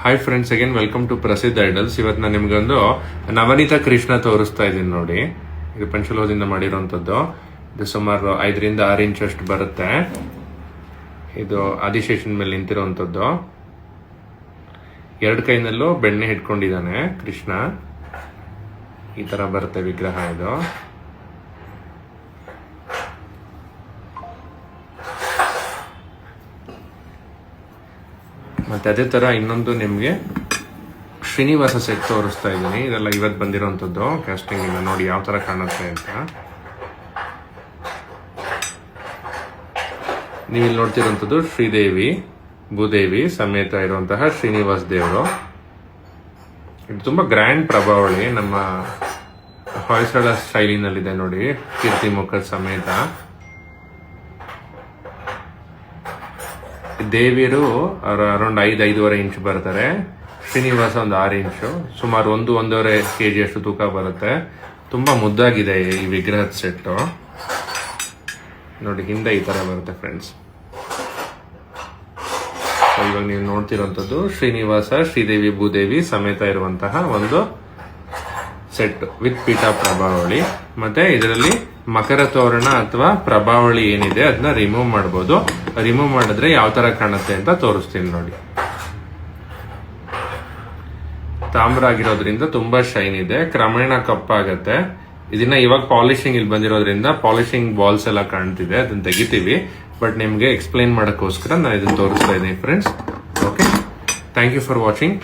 Hi friends, again welcome to Prasiddha idols. ಇವತ್ತು ನಾನು ನಿಮ್ಗೊಂದು ನವನೀತ ಕೃಷ್ಣ ತೋರಿಸ್ತಾ ಇದ್ದೀನಿ ನೋಡಿ. ಇದು ಪಂಚಲೋಹದಿಂದ ಮಾಡಿರೋಂಥದ್ದು. ಇದು ಸುಮಾರು 5 ರಿಂದ 6 ಇಂಚ್ ಅಷ್ಟು ಬರುತ್ತೆ. ಇದು ಆದಿಶೇಷನ್ ಮೇಲೆ ನಿಂತಿರೋಂಥದ್ದು. 2 ಕೈನಲ್ಲೂ ಬೆಣ್ಣೆ ಹಿಡ್ಕೊಂಡಿದ್ದಾನೆ ಕೃಷ್ಣ. ಈ ತರ ಬರುತ್ತೆ ವಿಗ್ರಹ ಇದು. ಮತ್ತೆ ಅದೇ ತರ ಇನ್ನೊಂದು ನಿಮ್ಗೆ ಶ್ರೀನಿವಾಸ ಸೆಟ್ ತೋರಿಸ್ತಾ ಇದ್ದೀನಿ. ಇದೆಲ್ಲ ಇವತ್ತು ಬಂದಿರೋಂಥದ್ದು ಕ್ಯಾಸ್ಟಿಂಗ್ ಇಂದ. ನೋಡಿ ಯಾವ ತರ ಕಾಣುತ್ತೆ ಅಂತ. ನೀವಿಲ್ಲಿ ನೋಡ್ತಿರೋಂಥದ್ದು ಶ್ರೀದೇವಿ ಭೂದೇವಿ ಸಮೇತ ಇರುವಂತಹ ಶ್ರೀನಿವಾಸ ದೇವರು. ಇದು ತುಂಬಾ ಗ್ರ್ಯಾಂಡ್ ಪ್ರಭಾವಳಿ. ನಮ್ಮ ಹೊಯ್ಸಳ ಶೈಲಿನಲ್ಲಿದೆ ನೋಡಿ. ಕೀರ್ತಿ ಮುಖದ ಸಮೇತ ದೇವಿಯರು ಅರೌಂಡ್ 5-5.5 ಇಂಚ್ ಬರ್ತಾರೆ. ಶ್ರೀನಿವಾಸ ಒಂದು 6 ಇಂಚು, ಸುಮಾರು 1-1.5 kg ಅಷ್ಟು ತೂಕ ಬರುತ್ತೆ. ತುಂಬಾ ಮುದ್ದಾಗಿದೆ ಈ ವಿಗ್ರಹದ ಸೆಟ್ ನೋಡಿ. ಹಿಂದೆ ಈ ತರ ಬರುತ್ತೆ ಫ್ರೆಂಡ್ಸ್. ಇವಾಗ ನೀವು ನೋಡ್ತಿರೋಂಥದ್ದು ಶ್ರೀನಿವಾಸ ಶ್ರೀದೇವಿ ಭೂದೇವಿ ಸಮೇತ ಇರುವಂತಹ ಒಂದು ಸೆಟ್ ವಿತ್ ಪೀಠ ಪ್ರಭಾವಳಿ. ಮತ್ತೆ ಇದರಲ್ಲಿ ಮಕರ ತೋರಣ ಅಥವಾ ಪ್ರಭಾವಳಿ ಏನಿದೆ ಅದನ್ನ ರಿಮೂವ್ ಮಾಡಬಹುದು. ರಿಮೂವ್ ಮಾಡಿದ್ರೆ ಯಾವ ತರ ಕಾಣುತ್ತೆ ಅಂತ ತೋರಿಸ್ತೀನಿ ನೋಡಿ. ತಾಮ್ರ ಆಗಿರೋದ್ರಿಂದ ತುಂಬಾ ಶೈನ್ ಇದೆ. ಕ್ರಮೇಣ ಕಪ್ಪಾಗತ್ತೆ. ಇದನ್ನ ಇವಾಗ ಪಾಲಿಶಿಂಗ್ ಇಲ್ಲಿ ಬಂದಿರೋದ್ರಿಂದ ಪಾಲಿಶಿಂಗ್ ಬಾಲ್ಸ್ ಎಲ್ಲ ಕಾಣ್ತಿದೆ. ಅದನ್ನ ತೆಗಿತೀವಿ. ಬಟ್ ನಿಮ್ಗೆ ಎಕ್ಸ್ಪ್ಲೈನ್ ಮಾಡೋಕ್ಕೋಸ್ಕರ ನಾನು ಇದನ್ನ ತೋರಿಸ್ತಾ ಇದ್ದೀನಿ friends. Okay, thank you for watching.